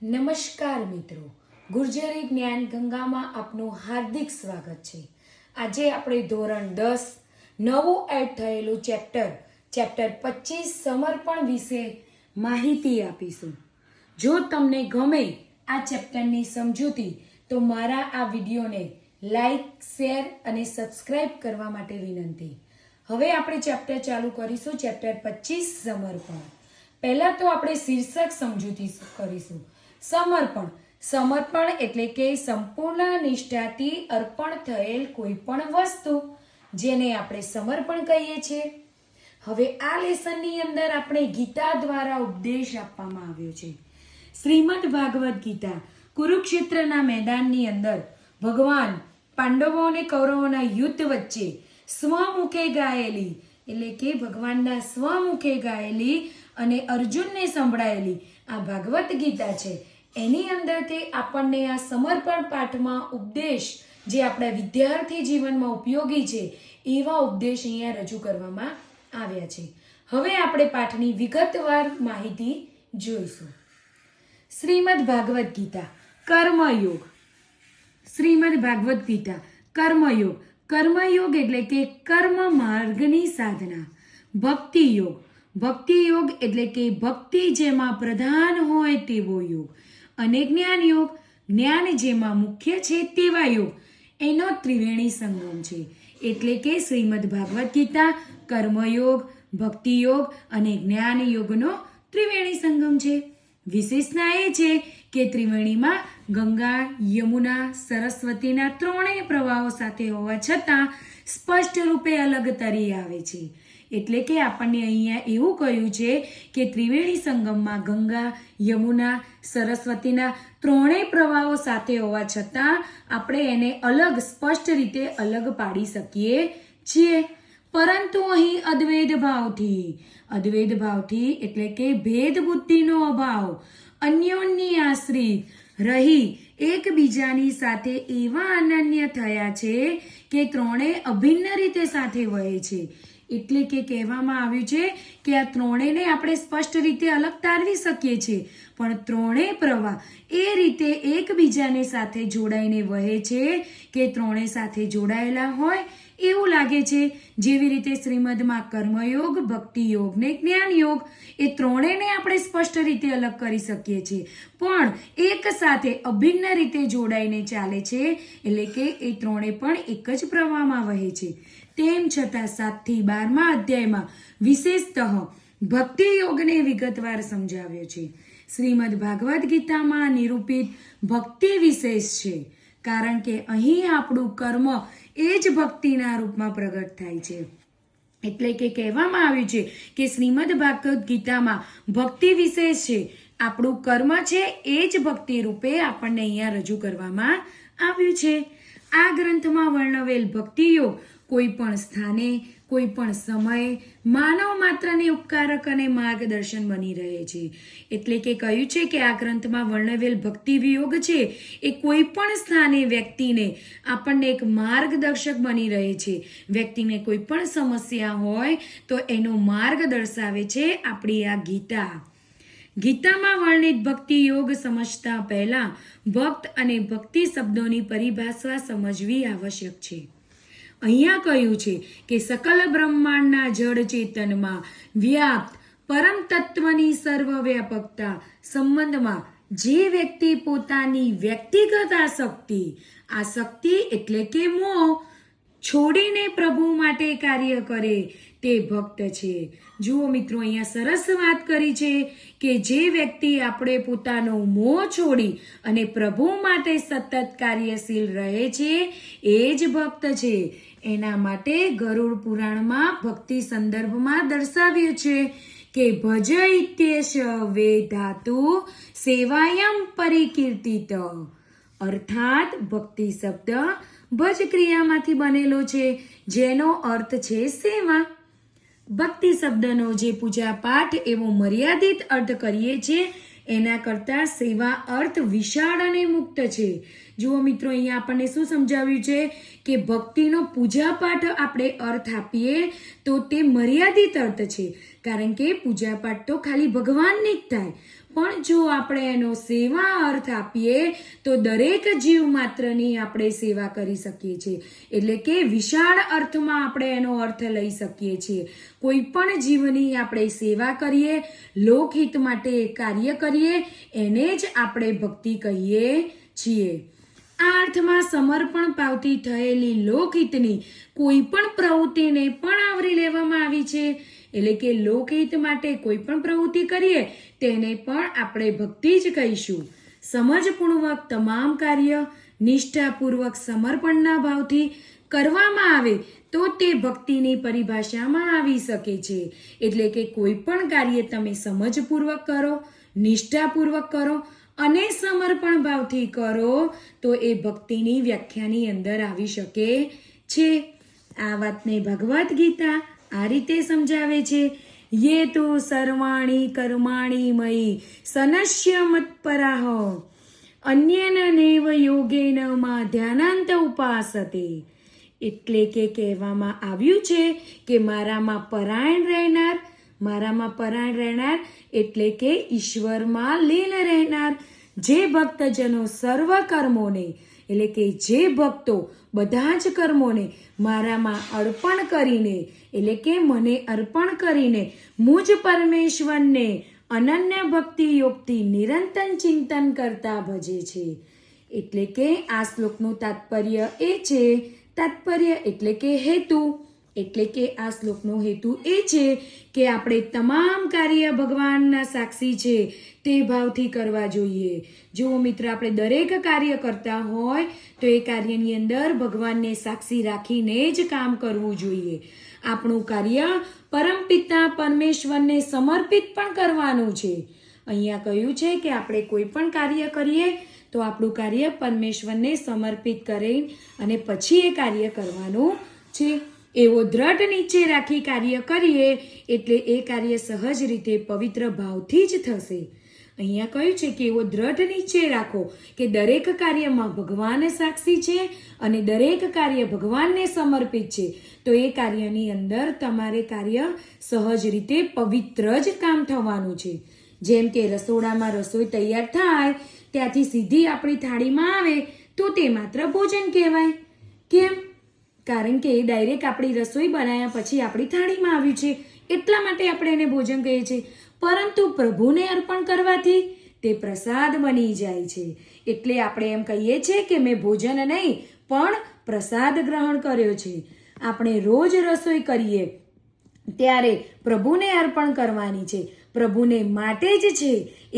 નમસ્કાર મિત્રો, ગુર્જરી જ્ઞાન ગંગામાં આપનું હાર્દિક સ્વાગત છે। આજે આપણે ધોરણ 10 નવું એડ થયેલું ચેપ્ટર 25 સમર્પણ વિશે માહિતી આપીશું। જો તમને ગમે આ ચેપ્ટરની સમજૂતી તો મારા આ વિડીયોને લાઈક, શેર અને સબસ્ક્રાઇબ કરવા માટે વિનંતી। હવે આપણે ચેપ્ટર ચાલુ કરીશું, ચેપ્ટર 25 સમર્પણ। પહેલા તો આપણે શીર્ષક સમજૂતી કરીશું। સમર્પણ સમર્પણ એટલે કે સંપૂર્ણ નિષ્ઠાથી અર્પણ થયેલ કોઈ પણ વસ્તુ, જેને આપણે સમર્પણ કહીએ છીએ। હવે આ લેસનની અંદર આપણે ગીતા દ્વારા ઉપદેશ આપવામાં આવ્યો છે। શ્રીમદ ભાગવત ગીતા કુરુક્ષેત્રના મેદાનની અંદર ભગવાન પાંડવો અને કૌરવોના યુદ્ધ વચ્ચે સ્વમુખે ગાયેલી એટલે કે ભગવાનના સ્વમુખે ગાયેલી અને અર્જુનને સંભળાયેલી આ ભાગવત ગીતા છે। એની અંદરથી આપણને આ સમર્પણ પાઠમાં ઉપદેશ, જે આપણા વિદ્યાર્થી જીવનમાં ઉપયોગી છે, એવા ઉપદેશ અહીંયા રજૂ કરવામાં આવ્યા છે। હવે આપણે પાઠની વિગતવાર માહિતી જોઈશું। શ્રીમદ ભાગવત ગીતા કર્મયોગ। શ્રીમદ ભાગવત ગીતા કર્મયોગ। કર્મયોગ એટલે કે કર્મ માર્ગની સાધના। ભક્તિ યોગ। ભક્તિ યોગ એટલે કે ભક્તિ જેમાં પ્રધાન હોય તેવો યોગ। અને જ્ઞાન યોગ, જ્ઞાન જેમાં મુખ્ય છે તેવા યોગ, એનો ત્રિવેણી સંગમ છે। એટલે કે શ્રીમદ ભાગવત ગીતા કર્મયોગ, ભક્તિ યોગ અને જ્ઞાન યોગનો ત્રિવેણી સંગમ છે। વિશેષતા એ છે કે ત્રિવેણીમાં ગંગા, યમુના, સરસ્વતીના ત્રણેય પ્રવાહો સાથે હોવા છતાં સ્પષ્ટ રૂપે અલગ તરી આવે છે। એટલે કે આપણને અહીંયા એવું કહ્યું છે કે ત્રિવેણી સંગમમાં ગંગા, યમુના, સરસ્વતીના ત્રણેય પ્રવાહો સાથે હોવા છતાં આપણે એને અલગ, સ્પષ્ટ રીતે અલગ પાડી શકીએ છીએ। પરંતુ અહીં અદ્વૈત ભાવથી એટલે કે ભેદ બુદ્ધિનો અભાવ, અન્યોન્ય આશ્રિત રહી એકબીજાની સાથે એવા અનન્ય થયા છે કે ત્રણેય અભિન્ન રીતે સાથે વહે છે। એટલે કે કહેવામાં આવ્યું છે કે આ ત્રણેયને આપણે સ્પષ્ટ રીતે અલગ તારવી શકીએ છીએ, પણ ત્રણેય પ્રવાહ એ રીતે એકબીજાને સાથે જોડાઈને વહે છે કે ત્રણેય સાથે જોડાયેલા હોય એવું લાગે છે। જેવી રીતે શ્રીમદમાં કર્મયોગ, ભક્તિ યોગ ને જ્ઞાન યોગ, એ ત્રણેયને આપણે સ્પષ્ટ રીતે અલગ કરી શકીએ છીએ, પણ એક સાથે અભિન્ન રીતે જોડાઈને ચાલે છે। એટલે કે એ ત્રણેય પણ એક જ પ્રવાહમાં વહે છે। તેમ છતાં 7 થી 12મા અધ્યાયમાં વિશેષતઃ ભક્તિ યોગને વિગતવાર સમજાવ્યો છે। શ્રીમદ ભાગવત ગીતામાં નિરૂપિત ભક્તિ વિશેષ છે, કારણ કે અહીં આપણું કર્મ એ જ ભક્તિના રૂપમાં પ્રગટ થાય છે। એટલે કે કહેવામાં આવ્યું છે કે શ્રીમદ ભાગવત ગીતામાં ભક્તિ વિશેષ છે, આપણું કર્મ છે એ જ ભક્તિ રૂપે આપણને અહીંયા રજૂ કરવામાં આવ્યું છે। આ ગ્રંથમાં વર્ણવેલ ભક્તિ યોગ કોઈ પણ સ્થાને, કોઈ પણ સમયે માનવ માત્રને ઉપકારક અને માર્ગદર્શન બની રહે છે। એટલે કે કહ્યું છે કે આ ગ્રંથમાં વર્ણવેલ ભક્તિ વિયોગ છે એ કોઈ પણ સ્થાને વ્યક્તિને આપણને એક માર્ગદર્શક બની રહે છે। વ્યક્તિને કોઈ પણ સમસ્યા હોય તો એનો માર્ગ દર્શાવે છે આપણી આ ગીતા। ગીતામાં વર્ણિત ભક્તિ યોગ સમજતા પહેલા ભક્ત અને ભક્તિ શબ્દોની પરિભાષા સમજવી આવશ્યક છે। અહીંયા કહ્યું છે કે સકલ બ્રહ્માંડના જળ ચેતનમાં વ્યાપ્ત પરમ તત્વની સર્વવ્યાપકતા સંબંધમાં જે વ્યક્તિ પોતાની વ્યક્તિગત આસક્તિ એટલે કે મોહ છોડીને પ્રભુ માટે કાર્ય કરે તે ભક્ત છે। જુઓ મિત્રો, અહીંયા સરસ વાત કરી છે કે જે વ્યક્તિ આપણે પોતાનો મોહ છોડી અને પ્રભુ માટે સતત કાર્યશીલ રહે છે એ જ ભક્ત છે। એના માટે ગરુડ પુરાણમાં ભક્તિ સંદર્ભમાં દર્શાવ્યું છે કે ભજ ઇત્યેશ વે ધાતુ સેવાયમ પરિકીર્તિત। અર્થાત ભક્તિ શબ્દ ભજ ક્રિયામાંથી બનેલો છે, જેનો અર્થ છે સેવા। ભક્તિ શબ્દનો જે પૂજા પાઠ એવો મર્યાદિત અર્થ કરીએ છીએ, એના કરતાં સેવા અર્થ વિશાળ અને મુક્ત છે। જુઓ મિત્રો, અહીંયા આપણને શું સમજાવ્યું છે કે ભક્તિનો પૂજાપાઠ આપણે અર્થ આપીએ તો તે મર્યાદિત અર્થ છે, કારણ કે પૂજાપાઠ તો ખાલી ભગવાનની જ થાય. પણ જો આપણે એનો સેવા અર્થ આપીએ તો દરેક જીવ માત્રની આપણે સેવા કરી શકીએ છીએ. એટલે કે વિશાળ અર્થમાં આપણે એનો અર્થ લઈ શકીએ છીએ. કોઈ પણ જીવની આપણે સેવા કરીએ, લોકહિત માટે કાર્ય કરીએ, એને જ આપણે ભક્તિ કહીએ છીએ. આ અર્થમાં સમર્પણ ભાવથી થયેલી લોકહિતની કોઈ પણ પ્રવૃત્તિને પણ આવરી લેવામાં આવી છે. એટલે કે લોકહિત માટે કોઈ પણ પ્રવૃત્તિ કરીએ તેને પણ આપણે ભક્તિ જ કહીશું. સમજપૂર્વક તમામ કાર્ય નિષ્ઠાપૂર્વક સમર્પણના ભાવથી કરવામાં આવે તો તે ભક્તિની પરિભાષામાં આવી શકે છે. એટલે કે કોઈ પણ કાર્ય તમે સમજપૂર્વક કરો, નિષ્ઠાપૂર્વક કરો અને સમર્પણ ભાવથી કરો તો એ ભક્તિની વ્યાખ્યાની અંદર આવી શકે છે. આ વાતને ભગવદ્ ગીતા આ રીતે સમજાવે છે. યે તો સર્વાણી કર્માણી મયી સનશ્ય મત્પરાહ અન્યેન નૈવ યોગેન મા ધ્યાનાંત ઉપાસતે. એટલે કે કહેવામાં આવ્યું છે કે મારામાં પરાયણ રહેનાર એટલે કે ઈશ્વરમાં લીન રહેનાર જે ભક્તજનો સર્વ કર્મોને, એટલે કે જે ભક્તો બધા જ કર્મોને મારામાં અર્પણ કરીને, એટલે કે મને અર્પણ કરીને મુજ પરમેશ્વરને અનન્ય ભક્તિ યોગથી નિરંતર ચિંતન કરતા ભજે છે. એટલે કે આ શ્લોકનું તાત્પર્ય એટલે કે હેતુ, એટલે કે આ શ્લોકનો હેતુ એ છે કે આપણે તમામ કાર્ય ભગવાનના સાક્ષી છે તે ભાવથી કરવા જોઈએ. જો મિત્ર, આપણે દરેક કાર્ય કરતા હોય તો એ કાર્યની અંદર ભગવાનને સાક્ષી રાખીને જ કામ કરવું જોઈએ. આપણું કાર્ય પરમપિતા પરમેશ્વરને સમર્પિત પણ કરવાનું છે. અહીંયા કહ્યું છે કે આપણે કોઈ પણ કાર્ય કરીએ તો આપણું કાર્ય પરમેશ્વરને સમર્પિત કરી અને પછી એ કાર્ય કરવાનું છે. એવો દ્રઢ નિશ્ચય રાખી કાર્ય કરીએ એટલે એ કાર્ય સહજ રીતે પવિત્ર ભાવથી જ થશે. અહીંયા કહ્યું છે કે એવો દ્રઢ નિશ્ચય રાખો કે દરેક કાર્યમાં ભગવાન સાક્ષી છે અને દરેક કાર્ય ભગવાનને સમર્પિત છે. તો એ કાર્યની અંદર તમારે કાર્ય સહજ રીતે પવિત્ર જ કામ થવાનું છે. જેમ કે રસોડામાં રસોઈ તૈયાર થાય ત્યાંથી સીધી આપણી થાળીમાં આવે તો તે માત્ર ભોજન કહેવાય. કેમ? કારણ કે ડાયરેક્ટ આપણી રસોઈ બનાવ્યા પછી આપણી થાળીમાં આવ્યું છે એટલા માટે આપણે એને ભોજન કહીએ છીએ. પરંતુ પ્રભુને અર્પણ કરવાથી તે પ્રસાદ બની જાય છે. એટલે આપણે એમ કહીએ છીએ કે મેં ભોજન નહીં પણ પ્રસાદ ગ્રહણ કર્યો છે. આપણે રોજ રસોઈ કરીએ ત્યારે પ્રભુને અર્પણ કરવાની છે, પ્રભુને માટે જ છે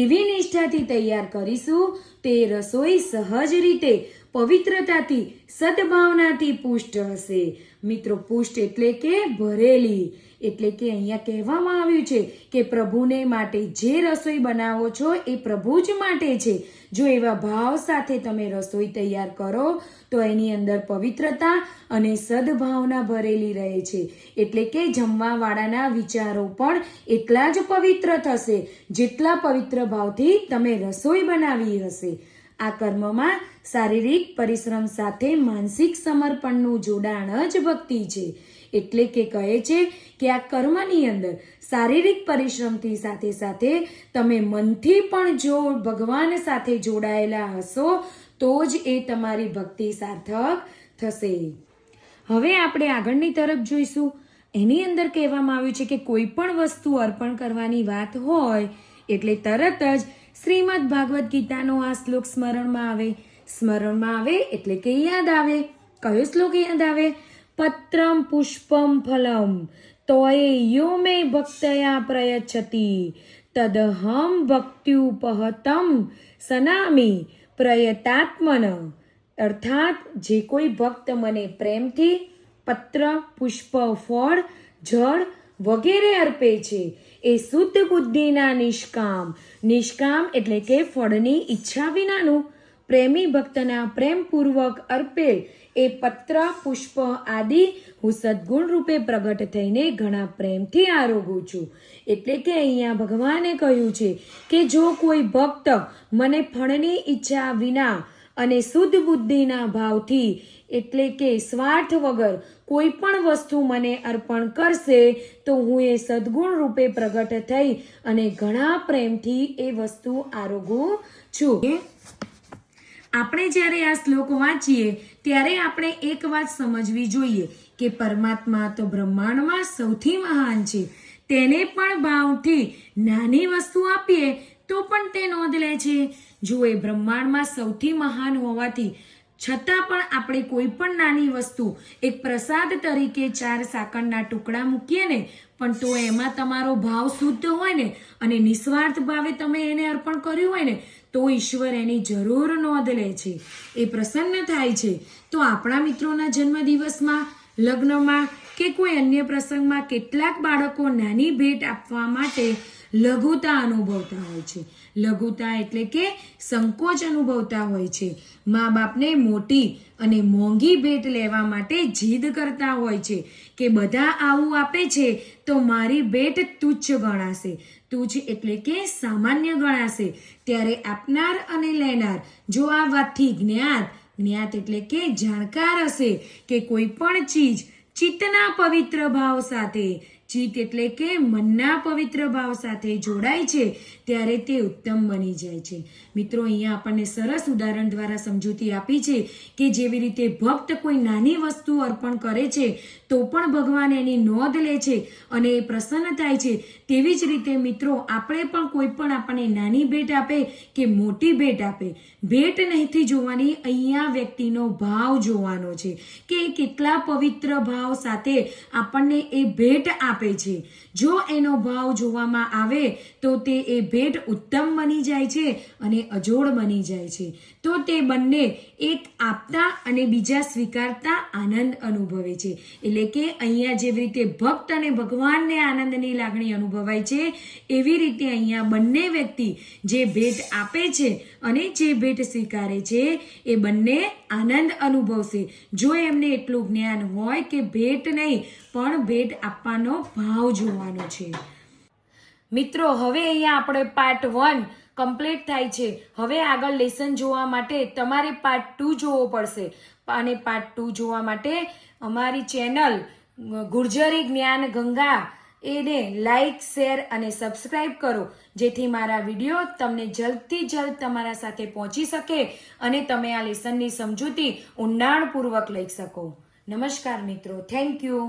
એવી નિષ્ઠાથી તૈયાર કરીશું તે રસોઈ સહજ રીતે પવિત્રતાથી સદભાવનાથી પુષ્ટ હશે. મિત્રો, પુષ્ટ એટલે કે ભરેલી. એટલે કે અહીંયા કહેવામાં આવ્યું છે કે પ્રભુને માટે જે રસોઈ બનાવો છો એ પ્રભુ જ માટે છે. જો એવા ભાવ સાથે તમે રસોઈ તૈયાર કરો તો એની અંદર પવિત્રતા અને સદભાવના ભરેલી રહે છે. એટલે કે જમવાવાળાના વિચારો પણ એટલા જ પવિત્ર થશે જેટલા પવિત્ર ભાવથી તમે રસોઈ બનાવી હશે. આ કર્મમાં શારીરિક પરિશ્રમ સાથે માનસિક સમર્પણનું જોડાણ જ ભક્તિ છે. એટલે કે કહે છે કે આ કર્મની અંદર શારીરિક પરિશ્રમથી સાથે સાથે તમે મનથી પણ જો ભગવાન સાથે જોડાયેલા હશો તો જ એ તમારી ભક્તિ સાર્થક થશે. હવે આપણે આગળની તરફ જોઈશું. એની અંદર કહેવામાં આવ્યું છે કે કોઈ પણ વસ્તુ અર્પણ કરવાની વાત હોય એટલે તરત જ શ્રીમદ ભાગવત ગીતાનો આ શ્લોક સ્મરણમાં આવે એટલે કે યાદ આવે. કયો શ્લોક યાદ આવે? પત્રમ પુષ્પમ ફલમ તોય યો મે ભક્તયા પ્રયચ્છતિ તદહમ ભક્ત્યુપહતમ સનામી પ્રયતાત્મન. અર્થાત જે કોઈ ભક્ત મને પ્રેમથી પત્ર, પુષ્પ, ફળ, જળ વગેરે અર્પે છે એ શુદ્ધ બુદ્ધિના નિષ્કામ એટલે કે ફળની ઈચ્છા વિનાનું પ્રેમી ભક્તના પ્રેમપૂર્વક અર્પેલ એ પત્ર, પુષ્પ આદિ હું સદગુણ રૂપે પ્રગટ થઈને ઘણા પ્રેમથી આરોગું છું. એટલે કે અહીંયા ભગવાને કહ્યું છે કે જો કોઈ ભક્ત મને ફળની ઈચ્છા વિના અને શુદ્ધ બુદ્ધિના ભાવથી એટલે કે સ્વાર્થ વગર કોઈ પણ વસ્તુ મને અર્પણ કરશે તો હું એ સદગુણ રૂપે પ્રગટ થઈ અને ઘણા પ્રેમથી એ વસ્તુ આરોગું છું. આપણે જ્યારે આ શ્લોક વાંચીએ ત્યારે આપણે એક વાત સમજવી જોઈએ કે પરમાત્મા તો બ્રહ્માંડમાં સૌથી મહાન છે. તેને પણ ભાવથી નાની વસ્તુ આપીએ તો પણ તે નોંધ લે છે. જો એ બ્રહ્માંડમાં સૌથી મહાન હોવાથી છતાં પણ આપણે કોઈ પણ નાની વસ્તુ એક પ્રસાદ તરીકે 4 સાકરના ટુકડા મૂકીએ ને પણ તો એમાં તમારો ભાવ શુદ્ધ હોય ને અને નિસ્વાર્થ ભાવે તમે એને અર્પણ કર્યું હોય ને તો ઈશ્વર એની જરૂર નોંધ લે છે, એ પ્રસન્ન થાય છે. તો આપણા મિત્રોના જન્મદિવસમાં, લગ્નમાં કે કોઈ અન્ય પ્રસંગમાં કેટલાક બાળકો નાની ભેટ આપવા માટે લઘુતા અનુભવતા હોય છે. લઘુતા એટલે કે સંકોચ અનુભવતા હોય છે. મા બાપને મોટી અને મોંઘી ભેટ લેવા માટે જીદ કરતા હોય છે કે બધા આવું આપે છે તો મારી ભેટ તુચ્છ ગણાશે. તુચ્છ એટલે કે સામાન્ય ગણાશે. ત્યારે આપનાર અને લેનાર જો આ વાતથી જ્ઞાત એટલે કે જાણકાર હશે કે કોઈ પણ ચીજ ચિત્તના પવિત્ર ભાવ સાથે, ચિત્ત એટલે કે મનના પવિત્ર ભાવ સાથે જોડાય છે ત્યારે તે ઉત્તમ બની જાય છે. મિત્રો, અહીંયા આપણને સરસ ઉદાહરણ દ્વારા સમજૂતી આપી છે કે જેવી રીતે ભક્ત કોઈ નાની વસ્તુ અર્પણ કરે છે તો પણ ભગવાન એની નોંધ લે છે અને એ પ્રસન્ન થાય છે. તેવી જ રીતે મિત્રો, આપણે પણ કોઈ પણ આપણને નાની ભેટ આપે કે મોટી ભેટ આપે, ભેટ નહીંથી જોવાની, અહીંયા વ્યક્તિનો ભાવ જોવાનો છે કે કેટલા પવિત્ર ભાવ સાથે આપણને એ ભેટ આપે છે. જો એનો ભાવ જોવામાં આવે તો તે એ ભેટ ઉત્તમ બની જાય છે અને અજોડ બની જાય છે. તો તે બંને એક આપતા અને બીજા સ્વીકારતા આનંદ અનુભવે છે. એટલે કે અહીંયા જેવી રીતે ભક્ત અને ભગવાનને આનંદની લાગણી અનુભવાય છે એવી રીતે અહીંયા બંને વ્યક્તિ જે ભેટ આપે છે અને જે ભેટ સ્વીકારે છે એ બંને આનંદ અનુભવશે જો એમને એટલું જ્ઞાન હોય કે ભેટ નહીં પણ ભેટ આપવાનો ભાવ જોવાનો છે. મિત્રો, હવે અહીંયા આપણે પાર્ટ 1 કમ્પ્લીટ થાય છે. હવે આગળ લેસન જોવા માટે તમારે પાર્ટ 2 જોવો પડશે અને પાર્ટ 2 જોવા માટે અમારી ચેનલ ગુર્જરી જ્ઞાન ગંગા એને લાઈક, શેર અને સબસ્ક્રાઈબ કરો જેથી મારા વિડીયો તમને જલ્દથી જલ્દ તમારા સાથે પહોંચી શકે અને તમે આ લેસનની સમજૂતી ઊંડાણપૂર્વક લઈ શકો. નમસ્કાર મિત્રો, થેન્ક યુ.